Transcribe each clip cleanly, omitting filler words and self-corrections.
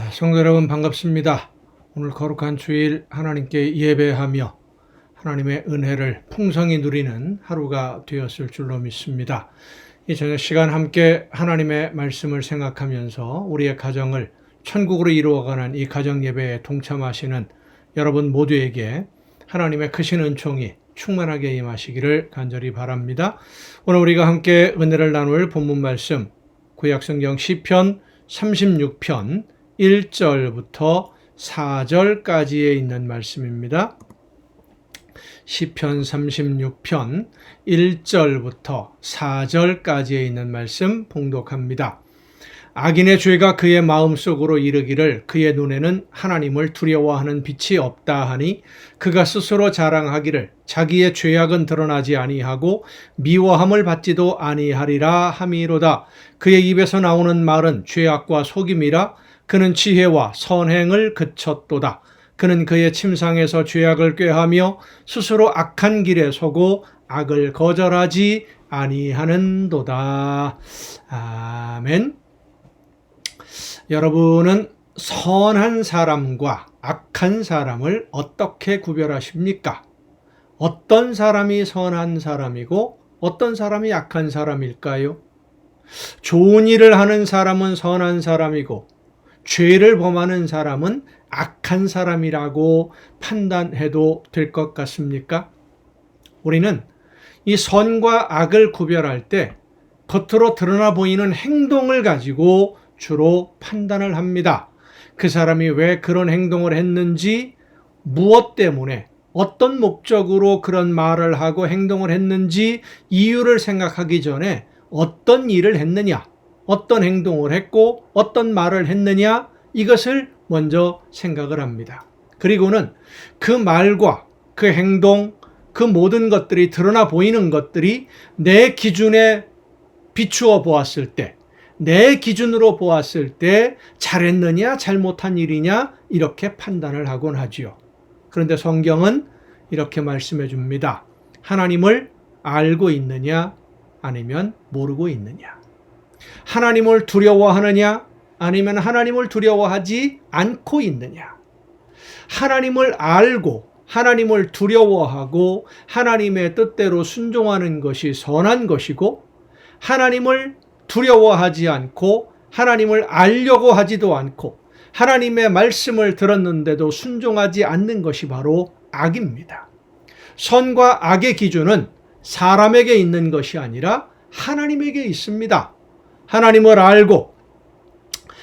성도 여러분 반갑습니다. 오늘 거룩한 주일 하나님께 예배하며 하나님의 은혜를 풍성히 누리는 하루가 되었을 줄로 믿습니다. 이 저녁 시간 함께 하나님의 말씀을 생각하면서 우리의 가정을 천국으로 이루어가는 이 가정 예배에 동참하시는 여러분 모두에게 하나님의 크신 은총이 충만하게 임하시기를 간절히 바랍니다. 오늘 우리가 함께 은혜를 나눌 본문 말씀 구약성경 시편 36편 1절부터 4절까지에 있는 말씀입니다. 시편 36편 1절부터 4절까지에 있는 말씀 봉독합니다. 악인의 죄가 그의 마음속으로 이르기를 그의 눈에는 하나님을 두려워하는 빛이 없다 하니 그가 스스로 자랑하기를 자기의 죄악은 드러나지 아니하고 미워함을 받지도 아니하리라 함이로다. 그의 입에서 나오는 말은 죄악과 속임이라. 그는 지혜와 선행을 그쳤도다. 그는 그의 침상에서 죄악을 꾀하며 스스로 악한 길에 서고 악을 거절하지 아니하는도다. 아멘. 여러분은 선한 사람과 악한 사람을 어떻게 구별하십니까? 어떤 사람이 선한 사람이고 어떤 사람이 악한 사람일까요? 좋은 일을 하는 사람은 선한 사람이고 죄를 범하는 사람은 악한 사람이라고 판단해도 될 것 같습니까? 우리는 이 선과 악을 구별할 때 겉으로 드러나 보이는 행동을 가지고 주로 판단을 합니다. 그 사람이 왜 그런 행동을 했는지, 무엇 때문에, 어떤 목적으로 그런 말을 하고 행동을 했는지 이유를 생각하기 전에 어떤 일을 했느냐, 어떤 행동을 했고 어떤 말을 했느냐, 이것을 먼저 생각을 합니다. 그리고는 그 말과 그 행동, 그 모든 것들이 드러나 보이는 것들이 내 기준에 비추어 보았을 때, 내 기준으로 보았을 때 잘했느냐 잘못한 일이냐 이렇게 판단을 하곤 하지요. 그런데 성경은 이렇게 말씀해 줍니다. 하나님을 알고 있느냐 아니면 모르고 있느냐. 하나님을 두려워하느냐 아니면 하나님을 두려워하지 않고 있느냐. 하나님을 알고 하나님을 두려워하고 하나님의 뜻대로 순종하는 것이 선한 것이고, 하나님을 두려워하지 않고 하나님을 알려고 하지도 않고 하나님의 말씀을 들었는데도 순종하지 않는 것이 바로 악입니다. 선과 악의 기준은 사람에게 있는 것이 아니라 하나님에게 있습니다. 하나님을 알고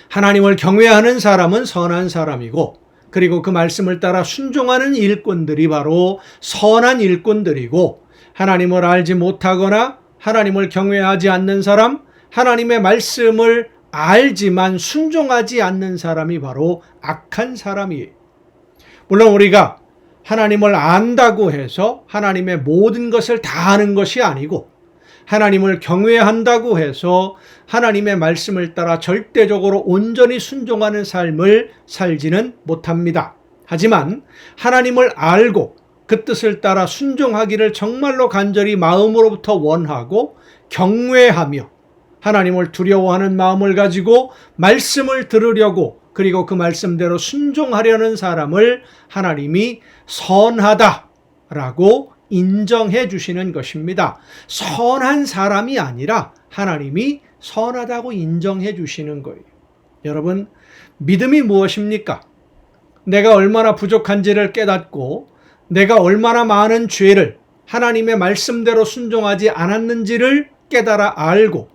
하나님을 경외하는 사람은 선한 사람이고, 그리고 그 말씀을 따라 순종하는 일꾼들이 바로 선한 일꾼들이고, 하나님을 알지 못하거나 하나님을 경외하지 않는 사람, 하나님의 말씀을 알지만 순종하지 않는 사람이 바로 악한 사람이에요. 물론 우리가 하나님을 안다고 해서 하나님의 모든 것을 다 아는 것이 아니고, 하나님을 경외한다고 해서 하나님의 말씀을 따라 절대적으로 온전히 순종하는 삶을 살지는 못합니다. 하지만 하나님을 알고 그 뜻을 따라 순종하기를 정말로 간절히 마음으로부터 원하고 경외하며 하나님을 두려워하는 마음을 가지고 말씀을 들으려고, 그리고 그 말씀대로 순종하려는 사람을 하나님이 선하다라고 인정해 주시는 것입니다. 선한 사람이 아니라 하나님이 선하다고 인정해 주시는 거예요. 여러분, 믿음이 무엇입니까? 내가 얼마나 부족한지를 깨닫고 내가 얼마나 많은 죄를 하나님의 말씀대로 순종하지 않았는지를 깨달아 알고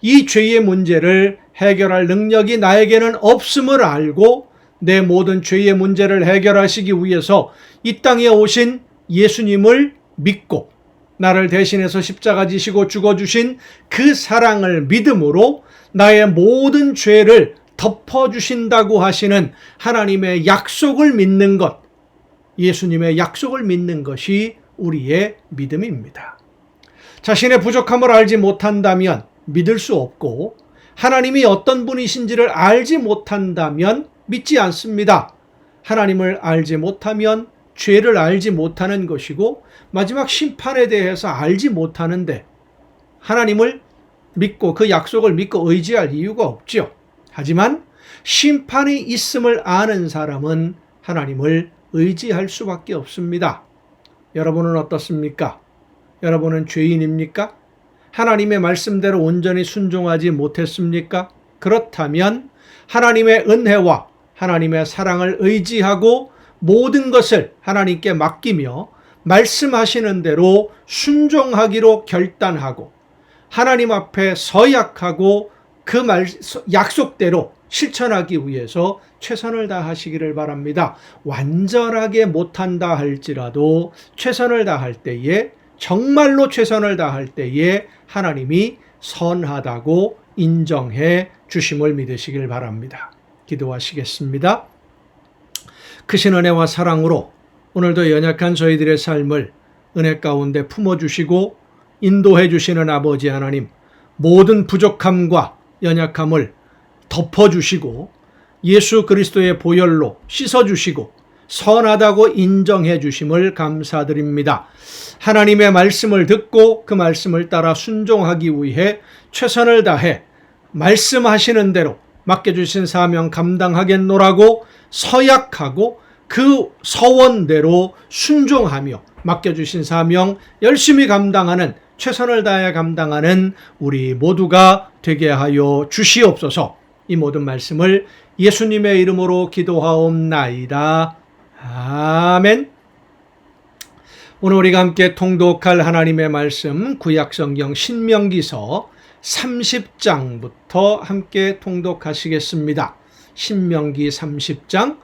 이 죄의 문제를 해결할 능력이 나에게는 없음을 알고 내 모든 죄의 문제를 해결하시기 위해서 이 땅에 오신 예수님을 믿고 나를 대신해서 십자가 지시고 죽어주신 그 사랑을 믿음으로 나의 모든 죄를 덮어주신다고 하시는 하나님의 약속을 믿는 것, 예수님의 약속을 믿는 것이 우리의 믿음입니다. 자신의 부족함을 알지 못한다면 믿을 수 없고, 하나님이 어떤 분이신지를 알지 못한다면 믿지 않습니다. 하나님을 알지 못하면 죄를 알지 못하는 것이고, 마지막 심판에 대해서 알지 못하는데 하나님을 믿고 그 약속을 믿고 의지할 이유가 없죠. 하지만 심판이 있음을 아는 사람은 하나님을 의지할 수밖에 없습니다. 여러분은 어떻습니까? 여러분은 죄인입니까? 하나님의 말씀대로 온전히 순종하지 못했습니까? 그렇다면 하나님의 은혜와 하나님의 사랑을 의지하고 모든 것을 하나님께 맡기며 말씀하시는 대로 순종하기로 결단하고 하나님 앞에 서약하고 그 약속대로 실천하기 위해서 최선을 다하시기를 바랍니다. 완전하게 못한다 할지라도 최선을 다할 때에, 정말로 최선을 다할 때에 하나님이 선하다고 인정해 주심을 믿으시길 바랍니다. 기도하시겠습니다. 크신 은혜와 사랑으로 오늘도 연약한 저희들의 삶을 은혜 가운데 품어주시고 인도해 주시는 아버지 하나님, 모든 부족함과 연약함을 덮어주시고 예수 그리스도의 보혈로 씻어주시고 선하다고 인정해 주심을 감사드립니다. 하나님의 말씀을 듣고 그 말씀을 따라 순종하기 위해 최선을 다해 말씀하시는 대로 맡겨주신 사명 감당하겠노라고 서약하고 그 서원대로 순종하며 맡겨주신 사명 열심히 감당하는, 최선을 다해 감당하는 우리 모두가 되게 하여 주시옵소서. 이 모든 말씀을 예수님의 이름으로 기도하옵나이다. 아멘. 오늘 우리가 함께 통독할 하나님의 말씀, 구약성경 신명기서 30장부터 함께 통독하시겠습니다. 신명기 30장.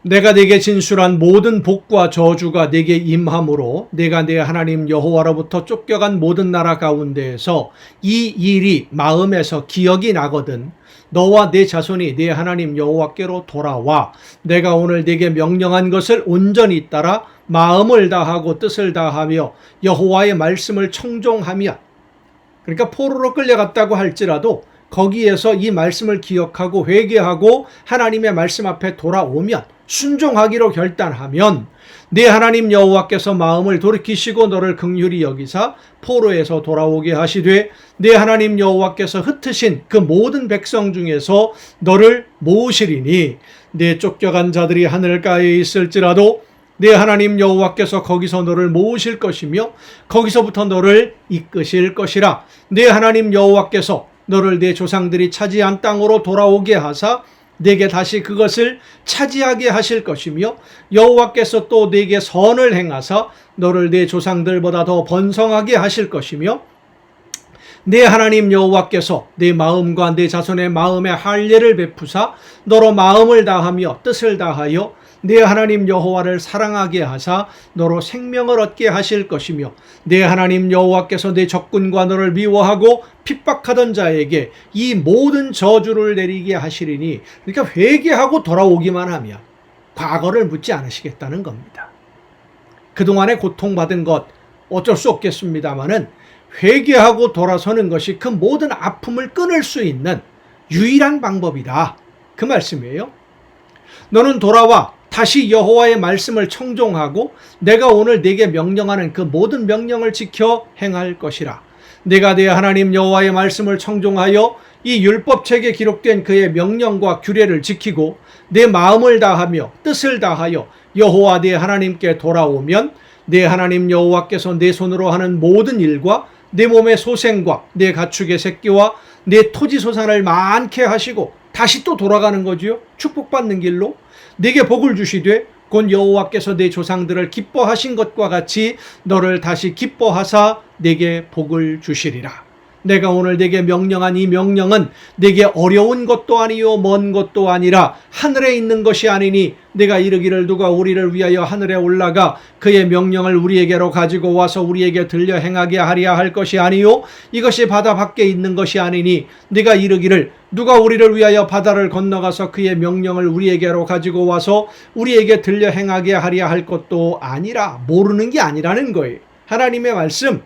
내가 네게 진술한 모든 복과 저주가 네게 임함으로 내가 네 하나님 여호와로부터 쫓겨간 모든 나라 가운데에서 이 일이 마음에서 기억이 나거든 너와 네 자손이 네 하나님 여호와께로 돌아와 내가 오늘 네게 명령한 것을 온전히 따라 마음을 다하고 뜻을 다하며 여호와의 말씀을 청종하며, 그러니까 포로로 끌려갔다고 할지라도 거기에서 이 말씀을 기억하고 회개하고 하나님의 말씀 앞에 돌아오면, 순종하기로 결단하면 네 하나님 여호와께서 마음을 돌이키시고 너를 긍휼히 여기사 포로에서 돌아오게 하시되 네 하나님 여호와께서 흩으신 그 모든 백성 중에서 너를 모으시리니 네 쫓겨간 자들이 하늘가에 있을지라도 네 하나님 여호와께서 거기서 너를 모으실 것이며 거기서부터 너를 이끄실 것이라. 네 하나님 여호와께서 너를 네 조상들이 차지한 땅으로 돌아오게 하사 네게 다시 그것을 차지하게 하실 것이며 여호와께서 또 네게 선을 행하사 너를 네 조상들보다 더 번성하게 하실 것이며 네 하나님 여호와께서 네 마음과 네 자손의 마음에 할례를 베푸사 너로 마음을 다하며 뜻을 다하여 네 하나님 여호와를 사랑하게 하사 너로 생명을 얻게 하실 것이며 네 하나님 여호와께서 네 적군과 너를 미워하고 핍박하던 자에게 이 모든 저주를 내리게 하시리니, 그러니까 회개하고 돌아오기만 하면 과거를 묻지 않으시겠다는 겁니다. 그동안에 고통받은 것 어쩔 수 없겠습니다마는 회개하고 돌아서는 것이 그 모든 아픔을 끊을 수 있는 유일한 방법이다, 그 말씀이에요. 너는 돌아와 다시 여호와의 말씀을 청종하고 내가 오늘 네게 명령하는 그 모든 명령을 지켜 행할 것이라. 내가 네 하나님 여호와의 말씀을 청종하여 이 율법책에 기록된 그의 명령과 규례를 지키고 내 마음을 다하며 뜻을 다하여 여호와 네 하나님께 돌아오면 네 하나님 여호와께서 내 손으로 하는 모든 일과 내 몸의 소생과 내 가축의 새끼와 내 토지 소산을 많게 하시고 다시 또 돌아가는 거지요. 축복받는 길로 네게 복을 주시되 곧 여호와께서 네 조상들을 기뻐하신 것과 같이 너를 다시 기뻐하사 네게 복을 주시리라. 내가 오늘 네게 명령한 이 명령은 네게 어려운 것도 아니요 먼 것도 아니라 하늘에 있는 것이 아니니 내가 이르기를 누가 우리를 위하여 하늘에 올라가 그의 명령을 우리에게로 가지고 와서 우리에게 들려 행하게 하리야 할 것이 아니요 이것이 바다 밖에 있는 것이 아니니 내가 이르기를 누가 우리를 위하여 바다를 건너가서 그의 명령을 우리에게로 가지고 와서 우리에게 들려 행하게 하리야 할 것도 아니라. 모르는 게 아니라는 거예요. 하나님의 말씀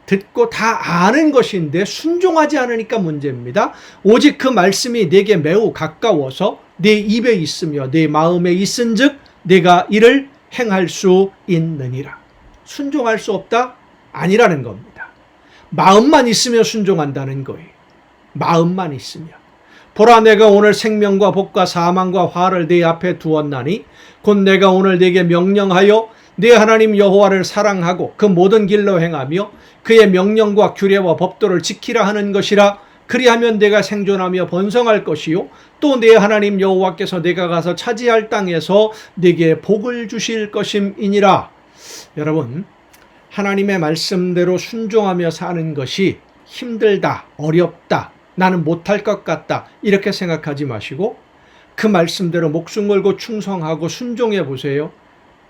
듣고 다 아는 것인데 순종하지 않으니까 문제입니다. 오직 그 말씀이 내게 매우 가까워서 내 입에 있으며 내 마음에 있은즉 내가 이를 행할 수 있느니라. 순종할 수 없다? 아니라는 겁니다. 마음만 있으며 순종한다는 거예요. 마음만 있으면. 보라, 내가 오늘 생명과 복과 사망과 화를 네 앞에 두었나니 곧 내가 오늘 네게 명령하여 네 하나님 여호와를 사랑하고 그 모든 길로 행하며 그의 명령과 규례와 법도를 지키라 하는 것이라. 그리하면 내가 생존하며 번성할 것이요 또 네 하나님 여호와께서 내가 가서 차지할 땅에서 네게 복을 주실 것임이니라. 여러분, 하나님의 말씀대로 순종하며 사는 것이 힘들다, 어렵다, 나는 못할 것 같다 이렇게 생각하지 마시고 그 말씀대로 목숨 걸고 충성하고 순종해 보세요.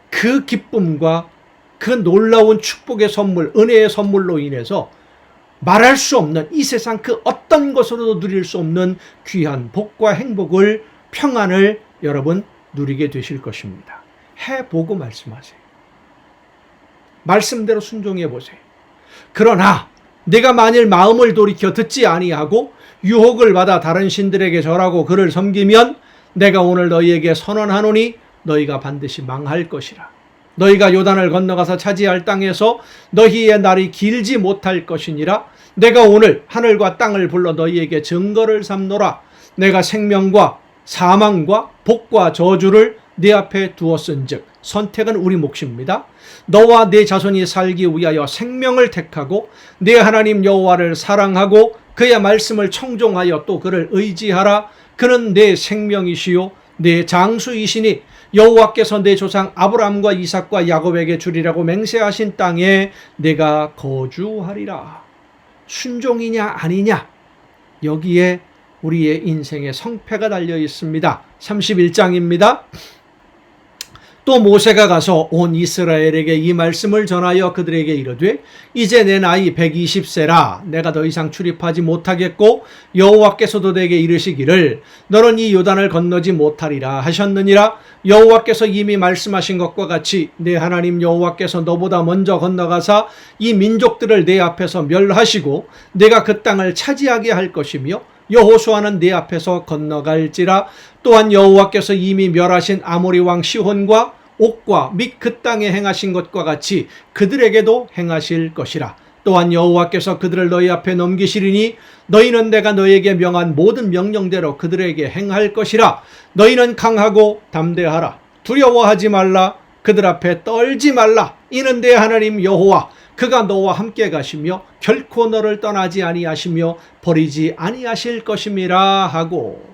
그 기쁨과 그 놀라운 축복의 선물, 은혜의 선물로 인해서 말할 수 없는 이 세상 그 어떤 것으로도 누릴 수 없는 귀한 복과 행복을, 평안을 여러분 누리게 되실 것입니다. 해보고 말씀하세요. 말씀대로 순종해 보세요. 그러나 내가 만일 마음을 돌이켜 듣지 아니하고 유혹을 받아 다른 신들에게 절하고 그를 섬기면 내가 오늘 너희에게 선언하노니 너희가 반드시 망할 것이라. 너희가 요단을 건너가서 차지할 땅에서 너희의 날이 길지 못할 것이니라. 내가 오늘 하늘과 땅을 불러 너희에게 증거를 삼노라. 내가 생명과 사망과 복과 저주를 네 앞에 두었은즉, 선택은 우리 몫입니다. 너와 네 자손이 살기 위하여 생명을 택하고 네 하나님 여호와를 사랑하고 그의 말씀을 청종하여 또 그를 의지하라. 그는 내 생명이시요 내 장수이시니 여호와께서 내 조상 아브라함과 이삭과 야곱에게 주리라고 맹세하신 땅에 내가 거주하리라. 순종이냐 아니냐, 여기에 우리의 인생의 성패가 달려 있습니다. 31장입니다. 또 모세가 가서 온 이스라엘에게 이 말씀을 전하여 그들에게 이르되 이제 내 나이 120세라. 내가 더 이상 출입하지 못하겠고 여호와께서도 내게 이르시기를 너는 이 요단을 건너지 못하리라 하셨느니라. 여호와께서 이미 말씀하신 것과 같이 내 하나님 여호와께서 너보다 먼저 건너가사 이 민족들을 내 앞에서 멸하시고 내가 그 땅을 차지하게 할 것이며 여호수아는 네 앞에서 건너갈지라. 또한 여호와께서 이미 멸하신 아모리 왕 시혼과 옥과 및 그 땅에 행하신 것과 같이 그들에게도 행하실 것이라. 또한 여호와께서 그들을 너희 앞에 넘기시리니 너희는 내가 너희에게 명한 모든 명령대로 그들에게 행할 것이라. 너희는 강하고 담대하라. 두려워하지 말라. 그들 앞에 떨지 말라. 이는 내 하나님 여호와 그가 너와 함께 가시며 결코 너를 떠나지 아니하시며 버리지 아니하실 것임이라 하고.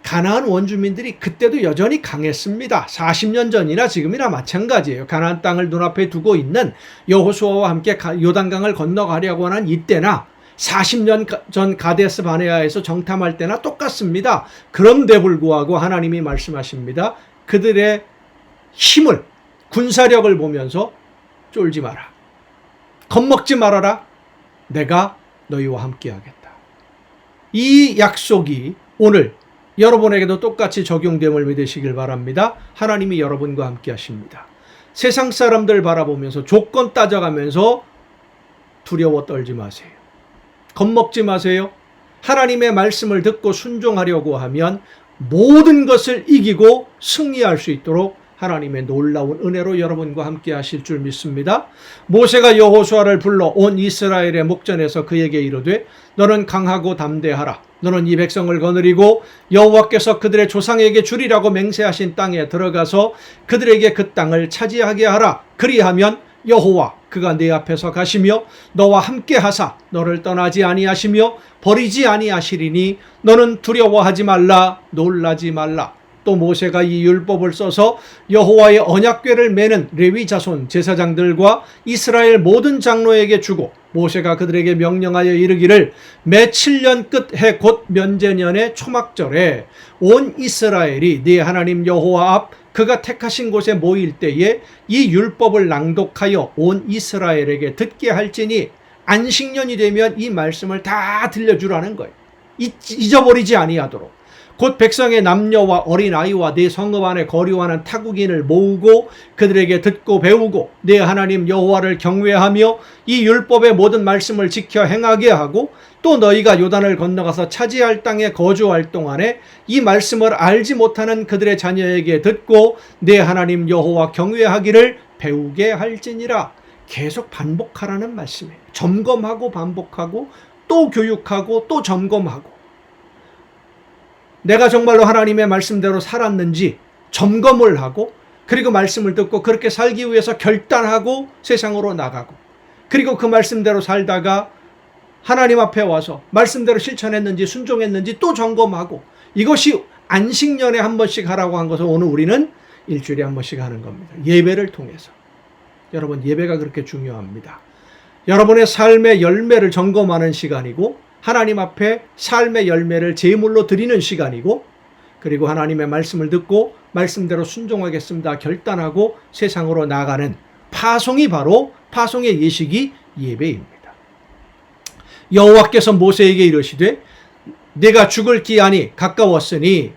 가나안 원주민들이 그때도 여전히 강했습니다. 40년 전이나 지금이나 마찬가지예요. 가나안 땅을 눈앞에 두고 있는 여호수아와 함께 요단강을 건너가려고 하는 이때나 40년 전 가데스 바네아에서 정탐할 때나 똑같습니다. 그런데 불구하고 하나님이 말씀하십니다. 그들의 힘을, 군사력을 보면서 쫄지 마라. 겁먹지 말아라. 내가 너희와 함께 하겠다. 이 약속이 오늘 여러분에게도 똑같이 적용됨을 믿으시길 바랍니다. 하나님이 여러분과 함께 하십니다. 세상 사람들 바라보면서 조건 따져가면서 두려워 떨지 마세요. 겁먹지 마세요. 하나님의 말씀을 듣고 순종하려고 하면 모든 것을 이기고 승리할 수 있도록 하나님의 놀라운 은혜로 여러분과 함께 하실 줄 믿습니다. 모세가 여호수아를 불러 온 이스라엘의 목전에서 그에게 이르되 너는 강하고 담대하라. 너는 이 백성을 거느리고 여호와께서 그들의 조상에게 주리라고 맹세하신 땅에 들어가서 그들에게 그 땅을 차지하게 하라. 그리하면 여호와 그가 네 앞에서 가시며 너와 함께 하사 너를 떠나지 아니하시며 버리지 아니하시리니 너는 두려워하지 말라. 놀라지 말라. 또 모세가 이 율법을 써서 여호와의 언약궤를 매는 레위 자손 제사장들과 이스라엘 모든 장로에게 주고 모세가 그들에게 명령하여 이르기를 매 7년 끝해 곧 면제년의 초막절에 온 이스라엘이 네 하나님 여호와 앞 그가 택하신 곳에 모일 때에 이 율법을 낭독하여 온 이스라엘에게 듣게 할지니 안식년이 되면 이 말씀을 다 들려주라는 거예요. 잊어버리지 아니하도록. 곧 백성의 남녀와 어린아이와 네 성읍 안에 거류하는 타국인을 모으고 그들에게 듣고 배우고 네 하나님 여호와를 경외하며 이 율법의 모든 말씀을 지켜 행하게 하고 또 너희가 요단을 건너가서 차지할 땅에 거주할 동안에 이 말씀을 알지 못하는 그들의 자녀에게 듣고 네 하나님 여호와 경외하기를 배우게 할지니라. 계속 반복하라는 말씀이에요. 점검하고 반복하고 또 교육하고 또 점검하고. 내가 정말로 하나님의 말씀대로 살았는지 점검을 하고, 그리고 말씀을 듣고 그렇게 살기 위해서 결단하고 세상으로 나가고, 그리고 그 말씀대로 살다가 하나님 앞에 와서 말씀대로 실천했는지 순종했는지 또 점검하고, 이것이 안식년에 한 번씩 하라고 한 것을 오늘 우리는 일주일에 한 번씩 하는 겁니다. 예배를 통해서. 여러분, 예배가 그렇게 중요합니다. 여러분의 삶의 열매를 점검하는 시간이고, 하나님 앞에 삶의 열매를 제물로 드리는 시간이고, 그리고 하나님의 말씀을 듣고 말씀대로 순종하겠습니다 결단하고 세상으로 나가는 파송이 바로 파송의 예식이 예배입니다. 여호와께서 모세에게 이르시되 네가 죽을 기한이 가까웠으니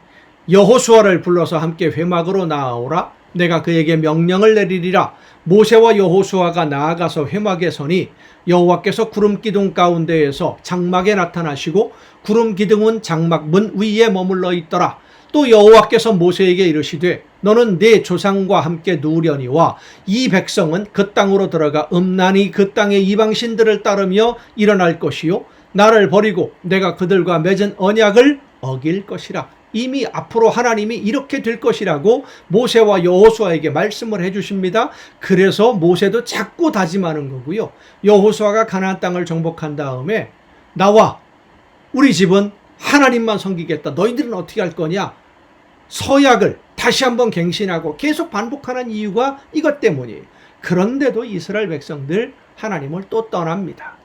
여호수아를 불러서 함께 회막으로 나아오라. 내가 그에게 명령을 내리리라. 모세와 여호수아가 나아가서 회막에 서니 여호와께서 구름 기둥 가운데에서 장막에 나타나시고 구름 기둥은 장막 문 위에 머물러 있더라. 또 여호와께서 모세에게 이르시되 너는 네 조상과 함께 누우려니와 이 백성은 그 땅으로 들어가 음란히 그 땅의 이방신들을 따르며 일어날 것이요 나를 버리고 내가 그들과 맺은 언약을 어길 것이라. 이미 앞으로 하나님이 이렇게 될 것이라고 모세와 여호수아에게 말씀을 해주십니다. 그래서 모세도 자꾸 다짐하는 거고요. 여호수아가 가나안 땅을 정복한 다음에 나와 우리 집은 하나님만 섬기겠다. 너희들은 어떻게 할 거냐? 서약을 다시 한번 갱신하고 계속 반복하는 이유가 이것 때문이에요. 그런데도 이스라엘 백성들 하나님을 또 떠납니다.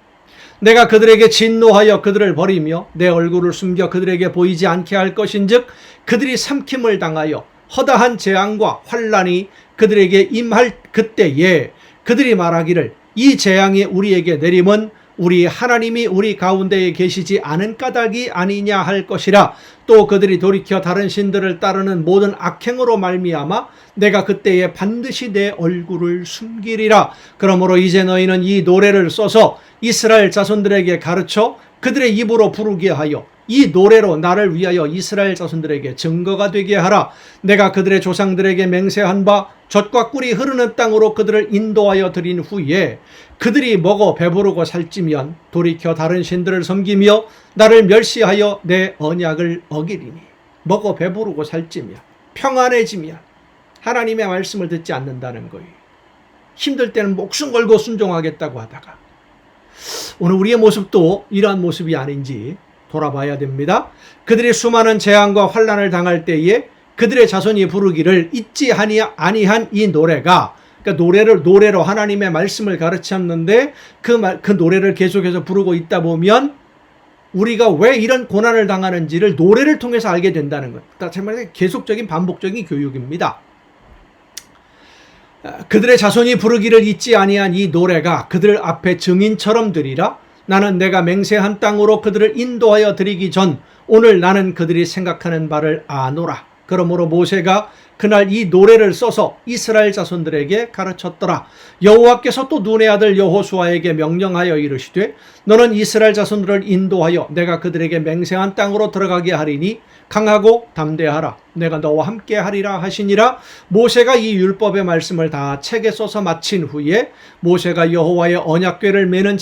내가 그들에게 진노하여 그들을 버리며 내 얼굴을 숨겨 그들에게 보이지 않게 할 것인즉 그들이 삼킴을 당하여 허다한 재앙과 환난이 그들에게 임할 그때에 그들이 말하기를 이 재앙이 우리에게 내림은 우리 하나님이 우리 가운데에 계시지 않은 까닭이 아니냐 할 것이라. 또 그들이 돌이켜 다른 신들을 따르는 모든 악행으로 말미암아 내가 그때에 반드시 내 얼굴을 숨기리라. 그러므로 이제 너희는 이 노래를 써서 이스라엘 자손들에게 가르쳐 그들의 입으로 부르게 하여 이 노래로 나를 위하여 이스라엘 자손들에게 증거가 되게 하라. 내가 그들의 조상들에게 맹세한 바 젖과 꿀이 흐르는 땅으로 그들을 인도하여 드린 후에 그들이 먹어 배부르고 살찌면 돌이켜 다른 신들을 섬기며 나를 멸시하여 내 언약을 어기리니. 먹어 배부르고 살찌면, 평안해지면 하나님의 말씀을 듣지 않는다는 거예요. 힘들 때는 목숨 걸고 순종하겠다고 하다가 오늘 우리의 모습도 이러한 모습이 아닌지 돌아봐야 됩니다. 그들이 수많은 재앙과 환난을 당할 때에 그들의 자손이 부르기를 잊지 아니한 이 노래가, 그러니까 노래로 하나님의 말씀을 가르쳤는데 그 노래를 계속해서 부르고 있다 보면 우리가 왜 이런 고난을 당하는지를 노래를 통해서 알게 된다는 것. 다시 말해 계속적인 반복적인 교육입니다. 그들의 자손이 부르기를 잊지 아니한 이 노래가 그들 앞에 증인처럼 되리라. 나는 내가 맹세한 땅으로 그들을 인도하여 드리기 전 오늘 나는 그들이 생각하는 바를 아노라. 그러므로 모세가 그날 이 노래를 써서 이스라엘 자손들에게 가르쳤더라. 여호와께서 또 눈의 아들 여호수아에게 명령하여 이르시되 너는 이스라엘 자손들을 인도하여 내가 그들에게 맹세한 땅으로 들어가게 하리니 강하고 담대하라. 내가 너와 함께 하리라 하시니라. 모세가 이 율법의 말씀을 다 책에 써서 마친 후에 모세가 여호와의 언약궤를 메는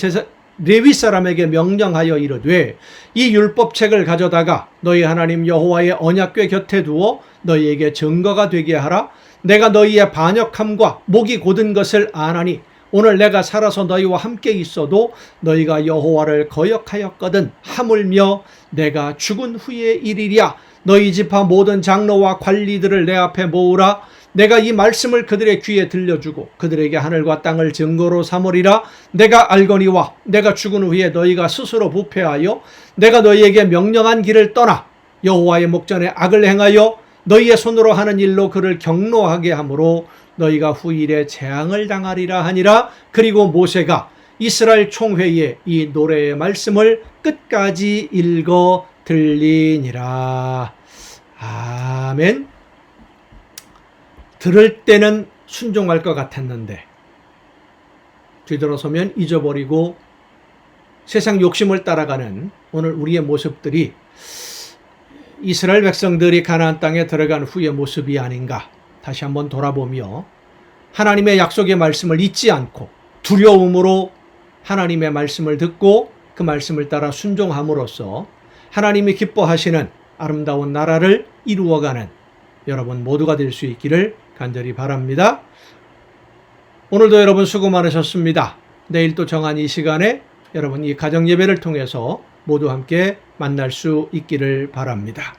레위 사람에게 명령하여 이르되 이 율법책을 가져다가 너희 하나님 여호와의 언약궤 곁에 두어 너희에게 증거가 되게 하라. 내가 너희의 반역함과 목이 곧은 것을 아나니 오늘 내가 살아서 너희와 함께 있어도 너희가 여호와를 거역하였거든. 하물며 내가 죽은 후의 일이랴. 너희 지파 모든 장로와 관리들을 내 앞에 모으라. 내가 이 말씀을 그들의 귀에 들려주고 그들에게 하늘과 땅을 증거로 삼으리라. 내가 알거니와 내가 죽은 후에 너희가 스스로 부패하여 내가 너희에게 명령한 길을 떠나 여호와의 목전에 악을 행하여 너희의 손으로 하는 일로 그를 경노하게 하므로 너희가 후일에 재앙을 당하리라 하니라. 그리고 모세가 이스라엘 총회에 이 노래의 말씀을 끝까지 읽어 들리니라. 아멘. 들을 때는 순종할 것 같았는데 뒤돌아서면 잊어버리고 세상 욕심을 따라가는 오늘 우리의 모습들이 이스라엘 백성들이 가나안 땅에 들어간 후의 모습이 아닌가 다시 한번 돌아보며 하나님의 약속의 말씀을 잊지 않고 두려움으로 하나님의 말씀을 듣고 그 말씀을 따라 순종함으로써 하나님이 기뻐하시는 아름다운 나라를 이루어가는 여러분 모두가 될 수 있기를 간절히 바랍니다. 오늘도 여러분 수고 많으셨습니다. 내일 또 정한 이 시간에 여러분 이 가정 예배를 통해서 모두 함께 만날 수 있기를 바랍니다.